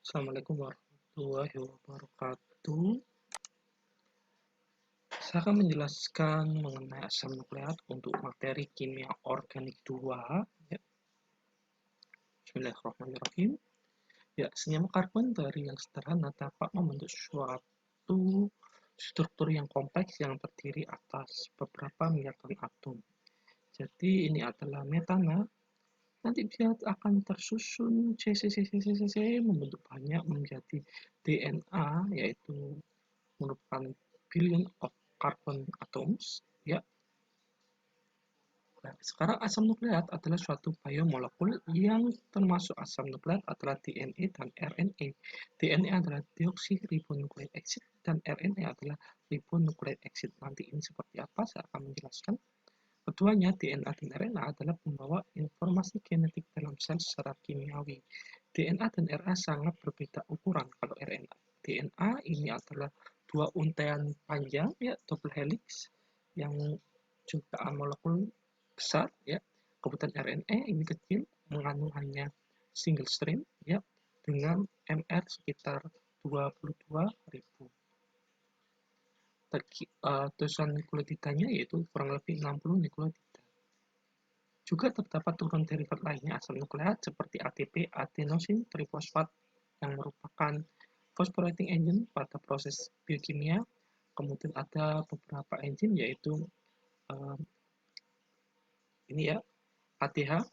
Assalamualaikum warahmatullahi wabarakatuh. Saya akan menjelaskan mengenai asam nukleat untuk materi kimia organik 2. Ya. Bismillahirrahmanirrahim. Ya, senyawa karbon dari yang sederhana dapat membentuk suatu struktur yang kompleks yang terdiri atas beberapa miliaran atom. Jadi ini adalah metana. Nanti dia akan tersusun C membentuk banyak menjadi DNA, yaitu merupakan billion of carbon atoms. Ya. Nah, sekarang asam nukleat adalah suatu biomolekul yang termasuk asam nukleat adalah DNA dan RNA. DNA adalah deoksiribonukleik acid dan RNA adalah ribonukleik acid. Nanti ini seperti apa saya akan menjelaskan. Keduanya, DNA dan RNA adalah pembawa informasi genetik dalam sel secara kimiawi. DNA dan RNA sangat berbeda ukuran. Kalau DNA ini adalah dua untaian panjang, ya, double helix, yang juga molekul besar, ya. Kemudian RNA ini kecil, mengandung hanya single strand, ya, dengan MR sekitar 22.000. Tulisan nukleotidanya yaitu kurang lebih 60 nukleotida. Juga terdapat turun derivat lainnya asam nukleat seperti ATP, adenosin trifosfat, yang merupakan phosphorylating engine pada proses biokimia. Kemudian ada beberapa enzim yaitu ini ya, ATH,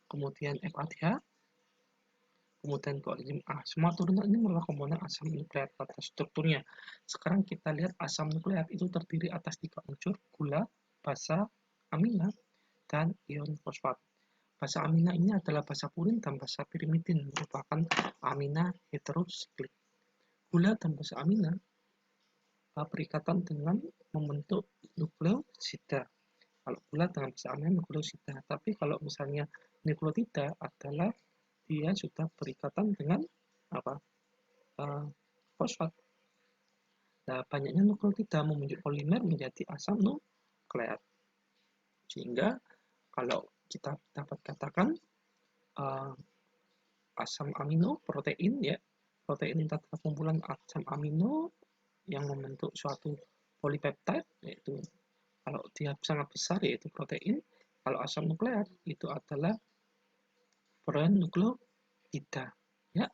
kemudian FATH, kemudian koenzim A. Semua turunan ini merupakan komponen asam nukleat pada strukturnya. Sekarang kita lihat asam nukleat itu terdiri atas 3 unsur, gula, basa, amina, dan ion fosfat. Basa amina ini adalah basa purin dan basa pirimidin, merupakan amina heterosiklik. Gula dan basa amina berikatan dengan membentuk nukleosida. Kalau gula dengan basa amina nukleosida, tapi kalau misalnya nukleotida adalah dia sudah berikatan dengan apa? Fosfat. Nah, banyaknya nukleotida membentuk polimer menjadi asam nukleat. Sehingga kalau kita dapat katakan asam amino protein, ya, protein itu adalah kumpulan asam amino yang membentuk suatu polipeptide, yaitu kalau dia sangat besar yaitu protein. Kalau asam nukleat itu adalah nukleotida, ya,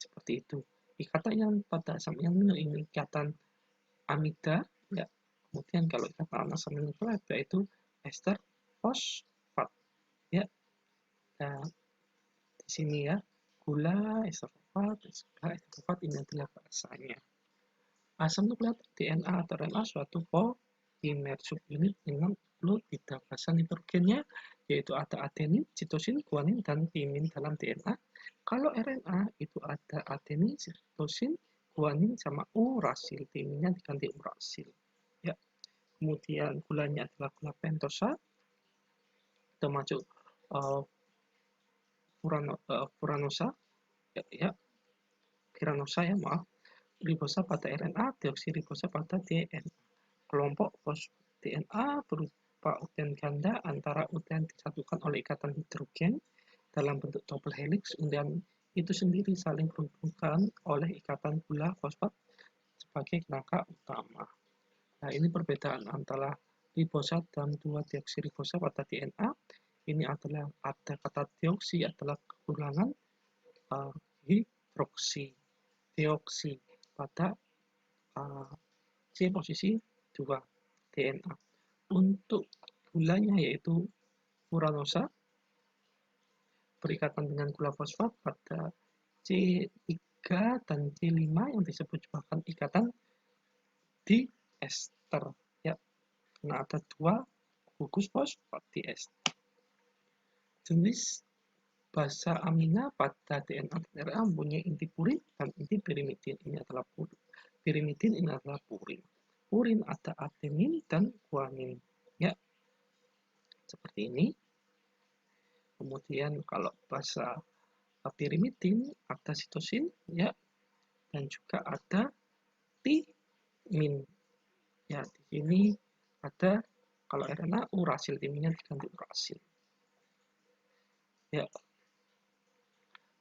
seperti itu. Ikatan yang pada asam amino ini ikatan amida, ya. Kemudian kalau ikatan asam nukleat yaitu ester fosfat, ya. Nah, di sini ya, gula, ester fosfat ini adalah bahasanya. Asam nukleat DNA atau RNA suatu polimer subunit dengan nukleotida. Bahasa nitrogennya yaitu ada adenin, sitosin, guanin, dan timin dalam DNA. Kalau RNA itu ada adenin, sitosin, guanin, sama urasil. Timinnya diganti urasil. Ya. Kemudian gulanya adalah gula pentosa, termasuk furanosa, ya, kiranosa, ya, maaf. Ribosa pada RNA, deoksiribosa pada DNA. Kelompok DNA berupa utean ganda antara utean disatukan oleh ikatan hidrogen dalam bentuk double helix. Utean itu sendiri saling berhubungan oleh ikatan gula fosfat sebagai kerangka utama. Nah, ini perbedaan antara ribosa dan 2-deoksiribosa pada DNA. Ini adalah ada kata deoksi adalah kekurangan hidroksi, deoksi pada C posisi 2 DNA. Untuk gulanya yaitu furanosa berikatan dengan gula fosfat pada C3 dan C5 yang disebut bahkan ikatan diester, ya, karena ada 2 gugus fosfat diester. Jenis basa amina pada DNA dan RNA mempunyai inti purin dan inti pirimidin. Ini adalah pirimidin, ini adalah purin. Purin ada adenin dan guanin, ya, seperti ini. Kemudian kalau basa pirimidin ada sitosin, ya, dan juga ada timin. Ya, di sini ada kalau RNA urasil, timinnya diganti urasil. Ya.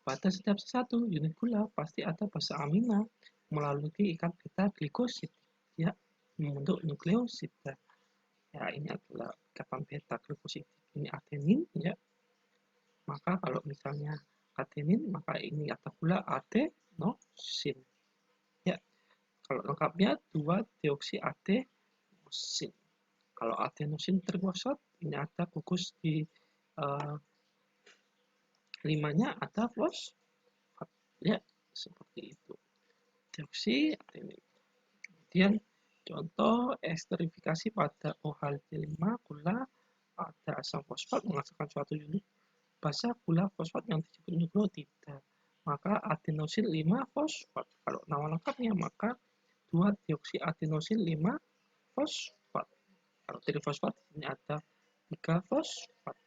Pada setiap satu unit gula pasti ada basa amina melalui ikat beta glikosid ya membentuk nukleosida. Ya ini adalah ikatan beta glikosid. Ini adenin ya. Maka kalau misalnya adenin maka ini kata gula adenosin. Ya, kalau lengkapnya 2 deoksiadenosin. Kalau adenosin trifosfat ini ada gugus di limanya ada fosfat ya seperti itu. Deoksiadenin. Kemudian contoh esterifikasi pada OH5 gula ada asam fosfat menghasilkan suatu unit basa gula fosfat yang disebut nukleotida. Maka adenosin 5 fosfat. Kalau nama lengkapnya maka 2 deoksiadenosin 5 fosfat. Kalau trifosfat ini ada 3 fosfat.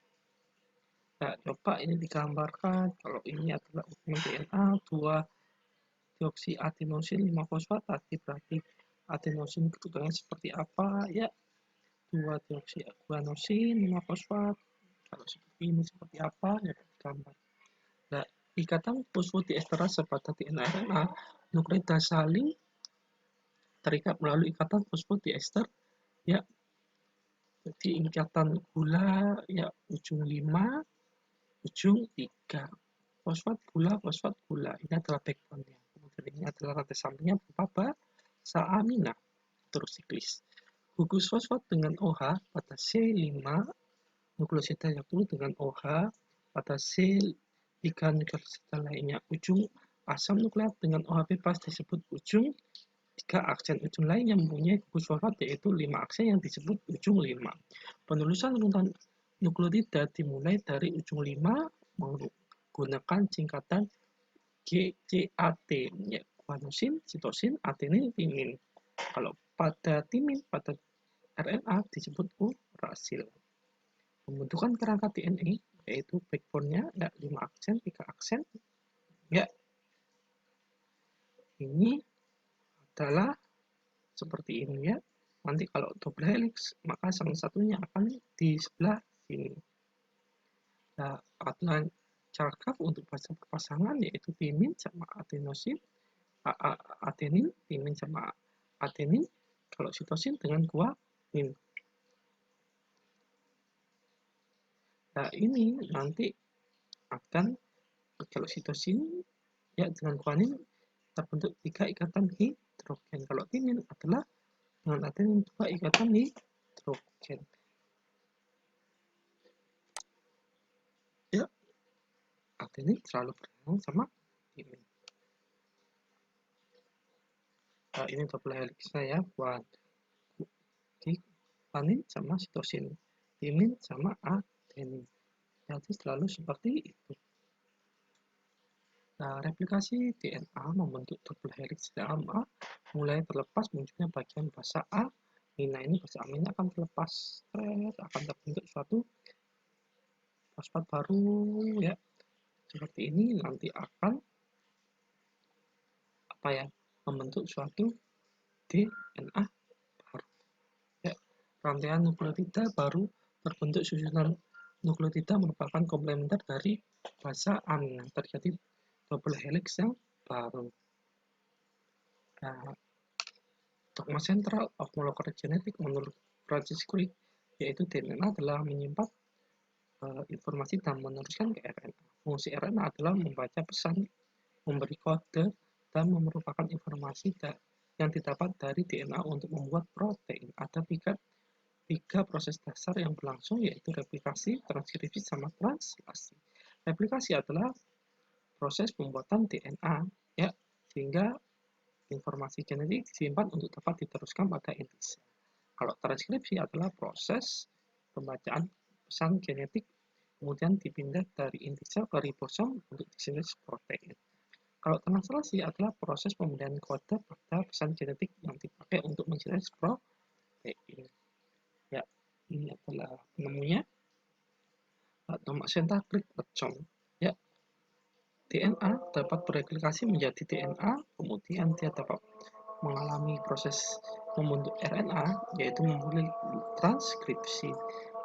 Nah, coba ini digambarkan. Kalau ini adalah hubungan DNA 2 deoksiadenosin 5 fosfat tadi berarti adenosin bentuknya seperti apa ya 2 deoksiadenosin 5 fosfat kalau seperti ini seperti apa ya digambar. Nah, ikatan fosfodiesterase pada DNA RNA nukleotida saling terikat melalui ikatan fosfodiester ya jadi ikatan gula ya ujung 5 ujung 3 fosfat gula ini adalah backbone-nya kemudian ini adalah rantai sampingnya berupa basa amina terus siklis gugus fosfat dengan OH pada C5 nukleosida yang penuh dengan OH pada C3 nukleosida lainnya ujung asam nukleat dengan OH bebas disebut ujung 3 aksen ujung lain yang mempunyai gugus fosfat yaitu 5 aksen yang disebut ujung 5. Penulisan runutan nukleotida dimulai dari ujung 5 menggunakan singkatan GCAT, ya, guanosin, sitosin, adenin, timin. Kalau pada timin, pada RNA disebut urasil. Pembentukan kerangka DNA yaitu backbone-nya ya 5 aksen, 3 aksen. Ya. Ini adalah seperti ini ya. Nanti kalau double helix maka salah satunya akan di sebelah sini. Nah, aturan Chargaff untuk basa berpasangan yaitu timin sama adenosin, adenin, timin sama adenin. Kalau sitosin dengan guanin. Nah, ini nanti akan kalau sitosin ya dengan guanin terbentuk 3 ikatan hidrogen. Kalau timin adalah dengan adenin 2 ikatan hidrogen. Ya, adenin selalu berhubungan sama timin. Nah, ini double helixnya ya buat guanin sama sitosin, timin sama adenin. Jadi selalu seperti itu. Nah, replikasi DNA membentuk double helix DNA mulai terlepas munculnya bagian basa amina. Ini basa amina akan terlepas, akan terbentuk suatu fosfat baru ya. Seperti ini nanti akan apa ya? Membentuk suatu DNA baru. Ya, rantaian nukleotida baru terbentuk susunan nukleotida merupakan komplementer dari basa amina. Terjadi double helix yang baru. Nah, dogma sentral of molecular genetics menurut Francis Crick yaitu DNA adalah menyimpan informasi dan meneruskan ke RNA. Fungsi RNA adalah membaca pesan, memberi kode, dan merupakan informasi yang didapat dari DNA untuk membuat protein. Ada tiga proses dasar yang berlangsung yaitu replikasi, transkripsi, sama translasi. Replikasi adalah proses pembuatan DNA ya sehingga informasi genetik disimpan untuk dapat diteruskan pada inti sel. Kalau transkripsi adalah proses pembacaan pesan genetik kemudian dipindah dari inti sel ke ribosom untuk disintesis protein. Kalau translasi adalah proses pembedaan kode pada pesan genetik yang dipakai untuk mensintesis protein. Ya, ini adalah penemunya Thomas Crick Chong. Ya, DNA dapat bereplikasi menjadi DNA, kemudian dia dapat mengalami proses membentuk RNA, yaitu memulai transkripsi.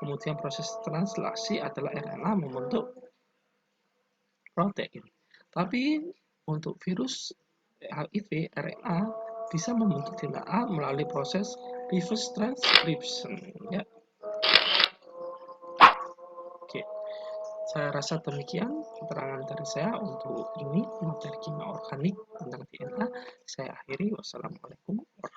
Kemudian proses translasi adalah RNA membentuk protein. Tapi untuk virus HIV RNA bisa membentuk DNA melalui proses reverse transcription. Ya, oke. Saya rasa demikian keterangan dari saya untuk ini materi kimia organik tentang DNA. Saya akhiri. Wassalamualaikum warahmatullahi wabarakatuh.